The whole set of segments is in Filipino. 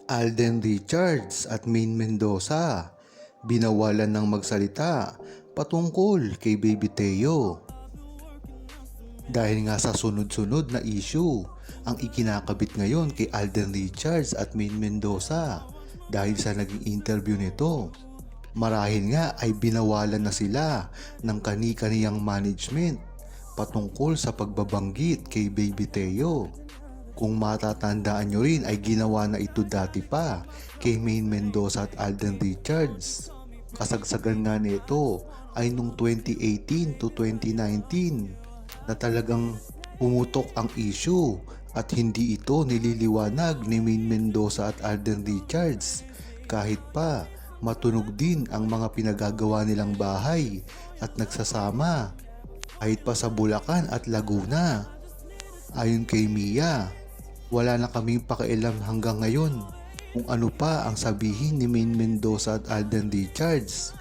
Alden Richards at Maine Mendoza binawalan ng magsalita patungkol kay Baby Teo. Dahil nga sa sunod-sunod na issue ang ikinakabit ngayon kay Alden Richards at Maine Mendoza dahil sa naging interview nito. Marahil nga ay binawalan na sila ng kani-kaniyang management patungkol sa pagbabanggit kay Baby Teo. Kung matatandaan nyo rin ay ginawa na ito dati pa kay Maine Mendoza at Alden Richards. Kasagsagan nga nito ay nung 2018 to 2019 na talagang pumutok ang issue at hindi ito nililiwanag ni Maine Mendoza at Alden Richards kahit pa matunog din ang mga pinagagawa nilang bahay at nagsasama kahit pa sa Bulacan at Laguna. Ayon kay Mia, wala na kaming pakialam hanggang ngayon kung ano pa ang sabihin ni Maine Mendoza at Alden Richards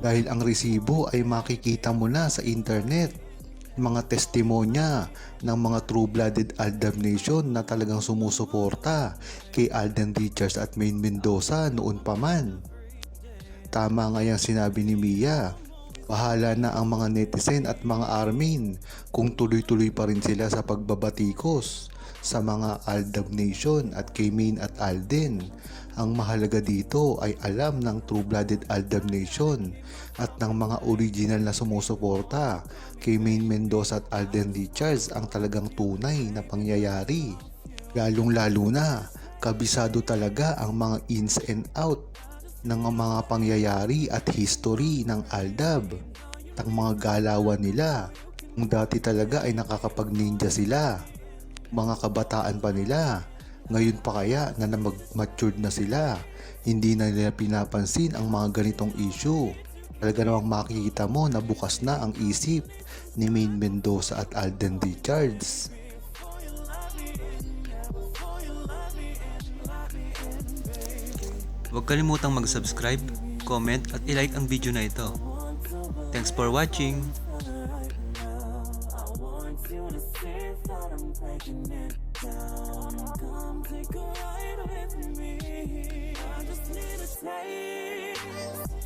dahil ang resibo ay makikita mo na sa internet. Mga testimonya ng mga true-blooded Aldab Nation na talagang sumusuporta kay Alden Richards at Maine Mendoza noon pa man. Tama nga yung sinabi ni Mia. Bahala na ang mga netizen at mga armin kung tuloy-tuloy pa rin sila sa pagbabatikos sa mga Aldab Nation at kay Maine at Alden. Ang mahalaga dito ay alam ng true-blooded Aldab Nation at ng mga original na sumusuporta kay Maine Mendoza at Alden Richards ang talagang tunay na pangyayari. Lalong-lalo na, kabisado talaga ang mga ins and out ng mga pangyayari at history ng Aldab at ang mga galawan nila. Kung dati talaga ay nakakapag-ninja sila, mga kabataan pa nila, ngayon pa kaya na mag-matured na sila, hindi na nila pinapansin ang mga ganitong issue. Talaga namang makikita mo na bukas na ang isip ni Maine Mendoza at Alden Richards. Huwag kalimutang mag-subscribe, comment at i-like ang video na ito. Thanks for watching! Come take a ride with me. I just need a taste.